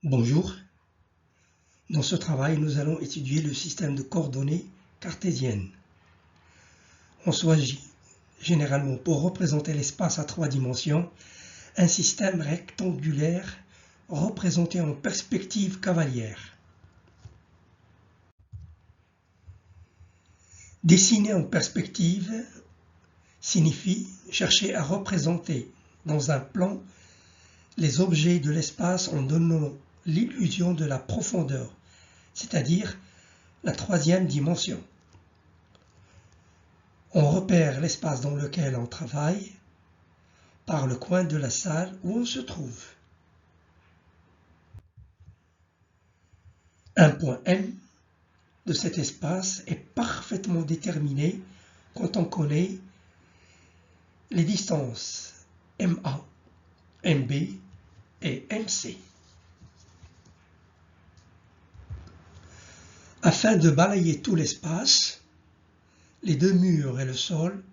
Bonjour, dans ce travail nous allons étudier le système de coordonnées cartésiennes. On choisit généralement pour représenter l'espace à 3 dimensions un système rectangulaire représenté en perspective cavalière. Dessiner en perspective signifie chercher à représenter dans un plan les objets de l'espace en donnant l'illusion de la profondeur, c'est-à-dire la 3e dimension. On repère l'espace dans lequel on travaille par le coin de la salle où on se trouve. Un point M de cet espace est parfaitement déterminé quand on connaît les distances MA, MB et MC. Afin de balayer tout l'espace, les 2 murs et le sol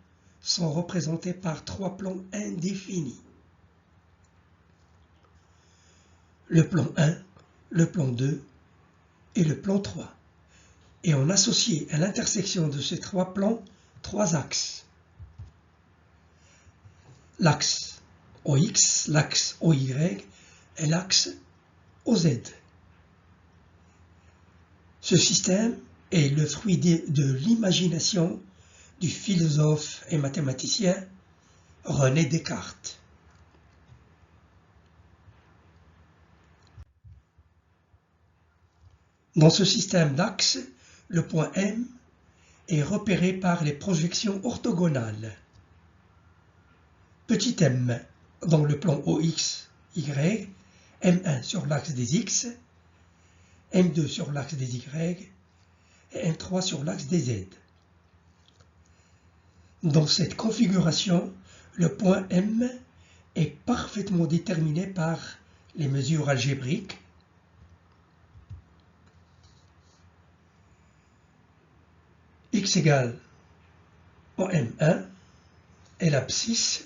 sont représentés par 3 plans indéfinis. Le plan 1, le plan 2 et le plan 3. Et on associe à l'intersection de ces 3 plans 3 axes. L'axe OX, l'axe OY et l'axe OZ. Ce système est le fruit de l'imagination du philosophe et mathématicien René Descartes. Dans ce système d'axes, le point M est repéré par les projections orthogonales. Petit m dans le plan OX, Y, M1 sur l'axe des X, M2 sur l'axe des Y et M3 sur l'axe des Z. Dans cette configuration, le point M est parfaitement déterminé par les mesures algébriques x égale OM1 et l'abscisse,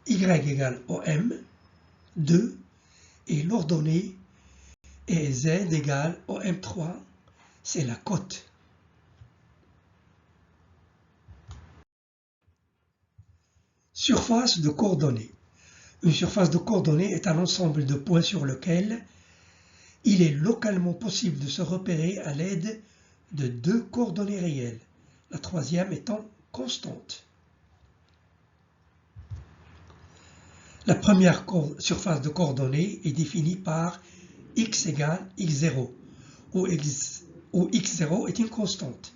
y égale OM2 et l'ordonnée et z égale OM3, c'est la cote. Surface de coordonnées. Une surface de coordonnées est un ensemble de points sur lequel il est localement possible de se repérer à l'aide de 2 coordonnées réelles, la 3e étant constante. La première surface de coordonnées est définie par x égale x0, où x0 est une constante,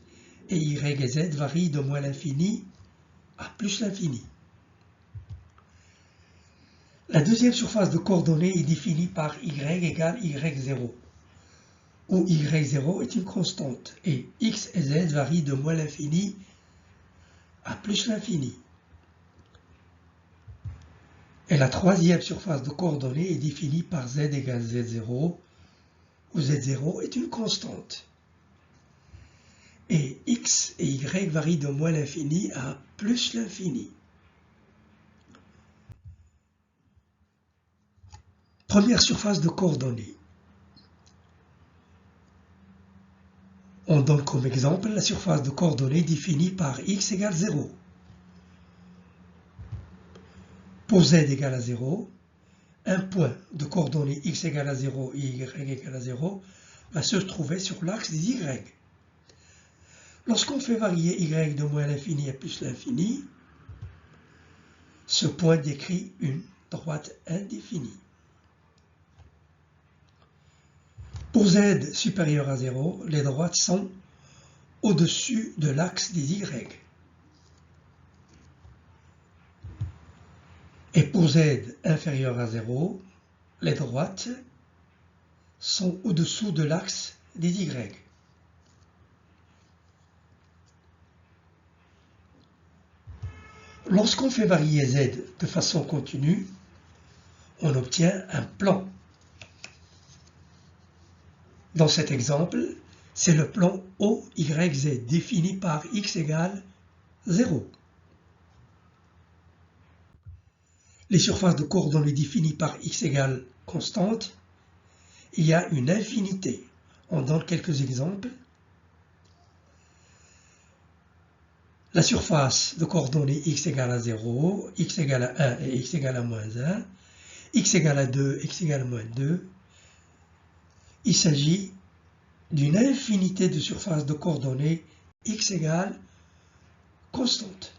et y et z varient de moins l'infini à plus l'infini. La deuxième surface de coordonnées est définie par y égale y0, où y0 est une constante, et x et z varient de moins l'infini à plus l'infini. Et la troisième surface de coordonnées est définie par z égale z0, où z0 est une constante. Et x et y varient de moins l'infini à plus l'infini. Première surface de coordonnées. On donne comme exemple la surface de coordonnées définie par x égale 0. Pour z égale à 0, un point de coordonnées x égale à 0 et y égale à 0 va se trouver sur l'axe des y. Lorsqu'on fait varier y de moins l'infini à plus l'infini, ce point décrit une droite indéfinie. Pour z supérieur à 0, les droites sont au-dessus de l'axe des y. Et pour z inférieur à 0, les droites sont au-dessous de l'axe des y. Lorsqu'on fait varier z de façon continue, on obtient un plan. Dans cet exemple, c'est le plan OYZ défini par x égale 0. Les surfaces de coordonnées définies par x égale constante il y a une infinité. On donne quelques exemples. La surface de coordonnées x égale à 0, x égale à 1 et x égale à moins 1, x égale à 2, x égale à moins 2. Il s'agit d'une infinité de surfaces de coordonnées x égale constante.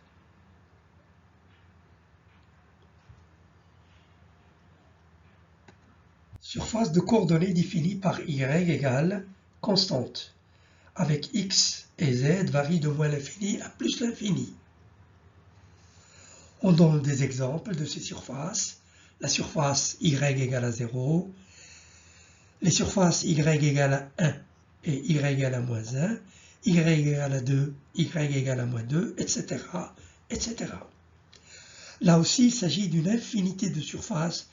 Surface de coordonnées définie par y égale constante, avec x et z varient de moins l'infini à plus l'infini. On donne des exemples de ces surfaces. La surface y égale à 0, les surfaces y égale à 1 et y égale à moins 1, y égale à 2, y égale à moins 2, etc., etc. Là aussi, il s'agit d'une infinité de surfaces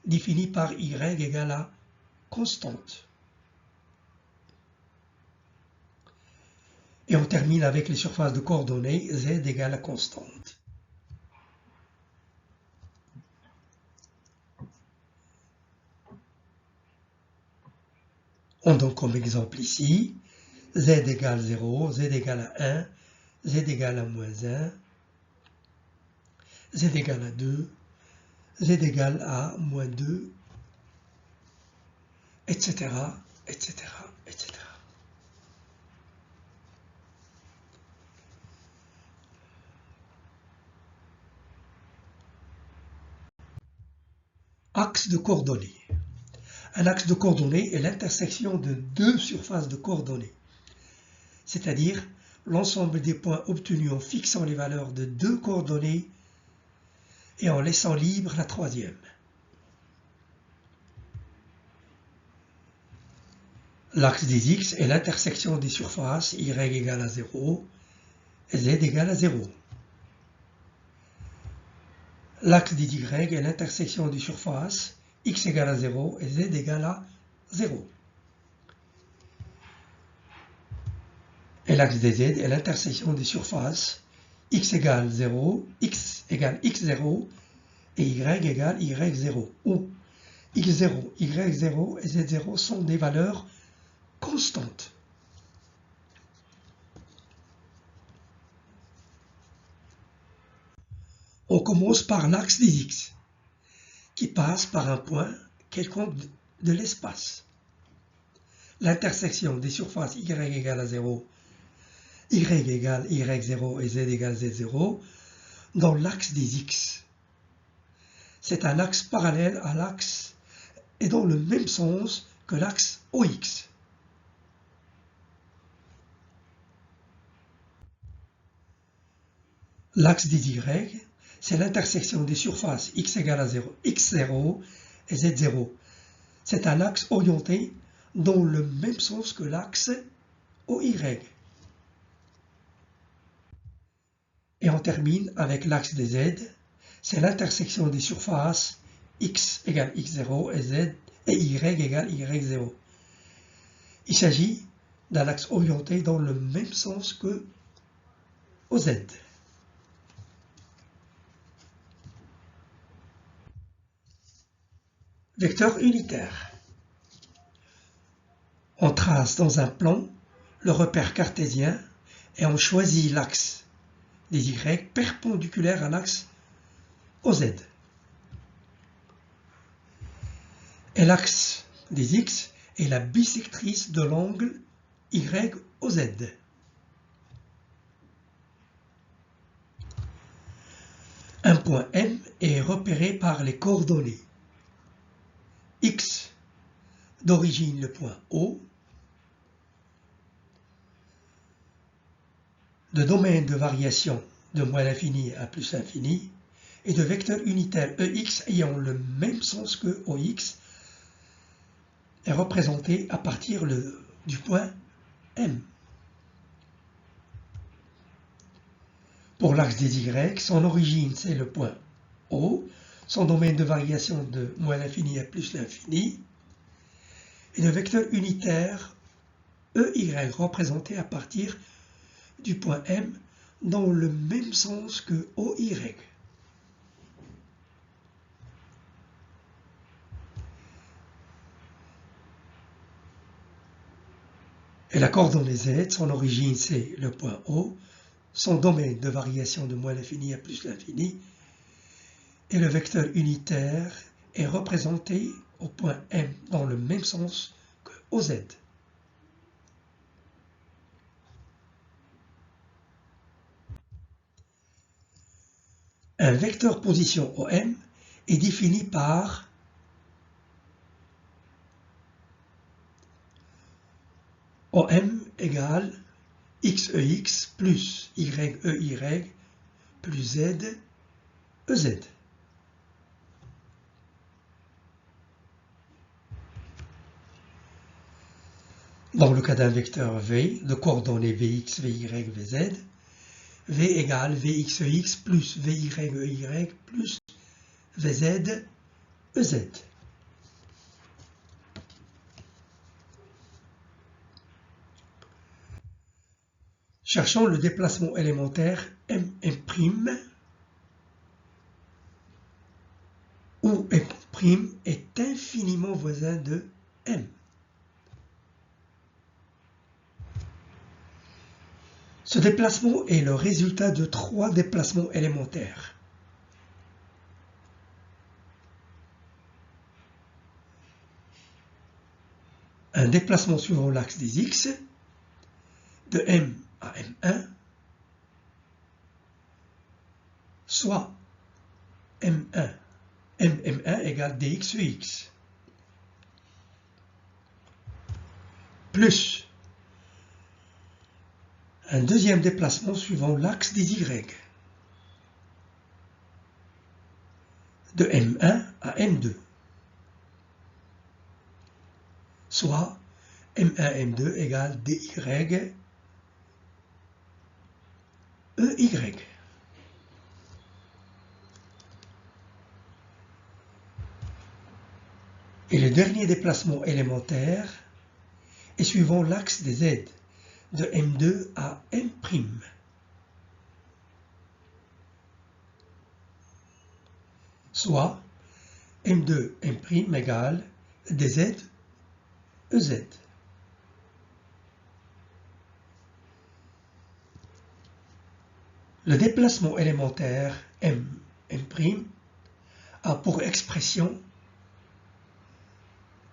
définie par y égale à constante. Et on termine avec les surfaces de coordonnées z égale à constante. On donne comme exemple ici z égale 0, z égale à 1, z égale à moins 1, z égale à 2, z égale à moins 2, etc., etc., etc. Axe de coordonnées. Un axe de coordonnées est l'intersection de deux surfaces de coordonnées, c'est-à-dire l'ensemble des points obtenus en fixant les valeurs de deux coordonnées et en laissant libre la troisième. L'axe des x est l'intersection des surfaces y égale à 0 et z égale à 0. L'axe des y est l'intersection des surfaces x égale à 0 et z égale à 0. Et l'axe des z est l'intersection des surfaces x égale 0, x égale x0 et y égale y0, où x0, y0 et z0 sont des valeurs constantes. On commence par l'axe des x, qui passe par un point quelconque de l'espace. L'intersection des surfaces y égale à 0, y égale y0 et z égale z0 dans l'axe des x. C'est un axe parallèle à l'axe et dans le même sens que l'axe OX. L'axe des y, c'est l'intersection des surfaces x égale à 0, x0 et z0. C'est un axe orienté dans le même sens que l'axe OY. Et on termine avec l'axe des z, c'est l'intersection des surfaces x égale x0 et z et y égale y0. Il s'agit d'un axe orienté dans le même sens que OZ. Vecteur unitaire. On trace dans un plan le repère cartésien et on choisit l'axe des y perpendiculaire à l'axe OZ. Et l'axe des x est la bisectrice de l'angle YOZ. Un point M est repéré par les coordonnées x, d'origine le point O, de domaine de variation de moins l'infini à plus l'infini, et de vecteur unitaire EX ayant le même sens que OX, est représenté à partir du point M. Pour l'axe des Y, son origine c'est le point O, son domaine de variation de moins l'infini à plus l'infini, et le vecteur unitaire EY représenté à partir du point M dans le même sens que OY. Et la coordonnée Z, son origine c'est le point O, son domaine de variation de moins l'infini à plus l'infini, et le vecteur unitaire est représenté au point M dans le même sens que OZ. Un vecteur position OM est défini par OM égale XEX plus YEY plus Z EZ. Dans le cas d'un vecteur V de coordonnées Vx, Vy, Vz, V égale Vxex plus Vyey plus Vz Ez. Cherchons le déplacement élémentaire MM', où M' est infiniment voisin de M. Ce déplacement est le résultat de 3 déplacements élémentaires. Un déplacement suivant l'axe des X, de M à M1, soit MM1 égale dxEx, plus un deuxième déplacement suivant l'axe des Y, de M1 à M2, soit M1, M2 égale dy EY. Et le dernier déplacement élémentaire est suivant l'axe des Z, de M2 à M', soit M2, M' égale dz EZ. Le déplacement élémentaire M', M' a pour expression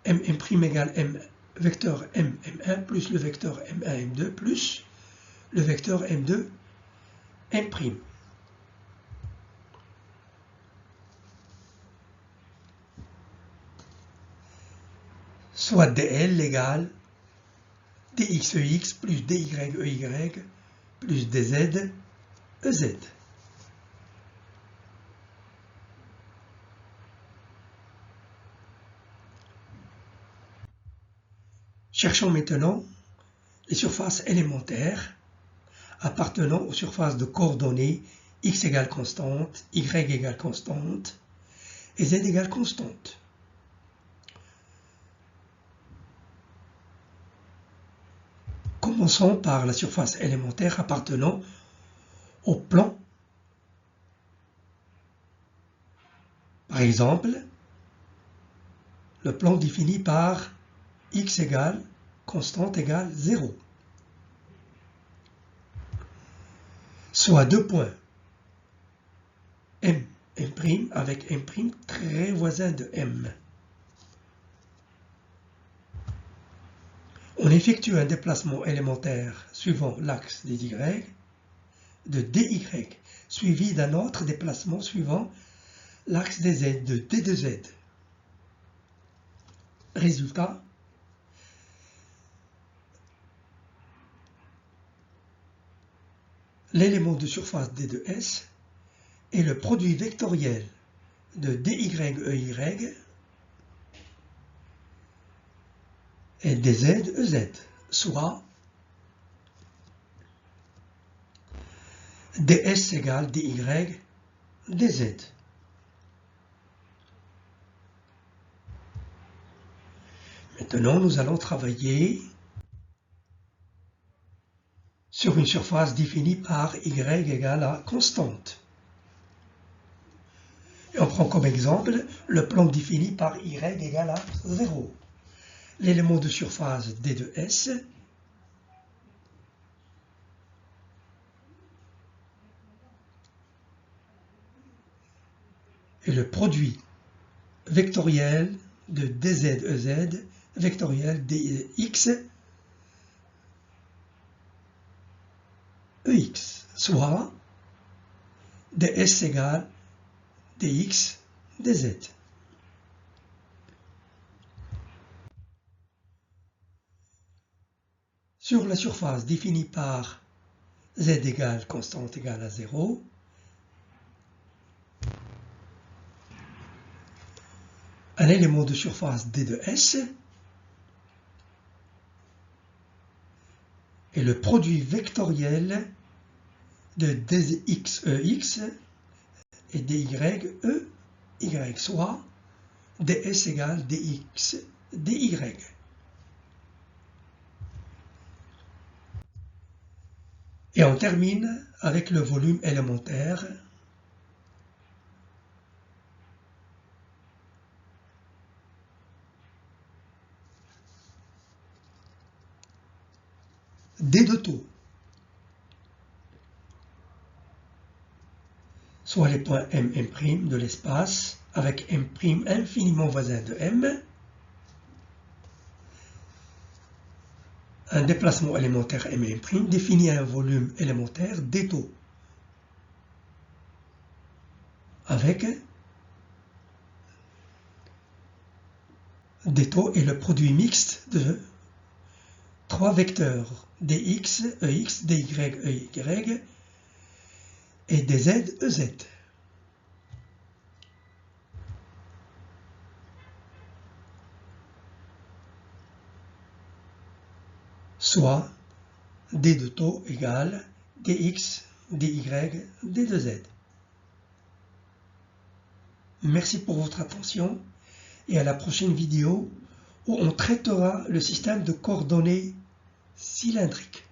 M' égale M, vecteur M', plus le vecteur M1, M2, plus le vecteur M2, M'. Soit dl égale dxex plus dyey plus dz Ez. Cherchons maintenant les surfaces élémentaires appartenant aux surfaces de coordonnées x égale constante, y égale constante et z égale constante. Commençons par la surface élémentaire appartenant au plan. Par exemple, le plan défini par x égale constante égale 0. Soit deux points M, M' avec M' très voisin de M. On effectue un déplacement élémentaire suivant l'axe des Y de dy, suivi d'un autre déplacement suivant l'axe des Z de d de z. Résultat, l'élément de surface d de S est le produit vectoriel de dy EY et dz EZ, soit ds égale dy dz. Maintenant, nous allons travailler sur une surface définie par y égale à constante. Et on prend comme exemple le plan défini par y égale à 0. L'élément de surface d de S le produit vectoriel de dz vectoriel dx ex, soit ds égale dx dz. Sur la surface définie par z égale constante égale à 0, un élément de surface d de s est le produit vectoriel de dx ex et dy ey, soit ds égale dx dy. Et on termine avec le volume élémentaire d de taux, soit les points M, M' de l'espace, avec M' infiniment voisin de M, un déplacement élémentaire M' définit un volume élémentaire d taux, avec d taux est le produit mixte de trois vecteurs dx, ex, dy, ey et dz, ez. Soit d de taux égale dx, dy, d2z. Merci pour votre attention et à la prochaine vidéo où on traitera le système de coordonnées cylindriques.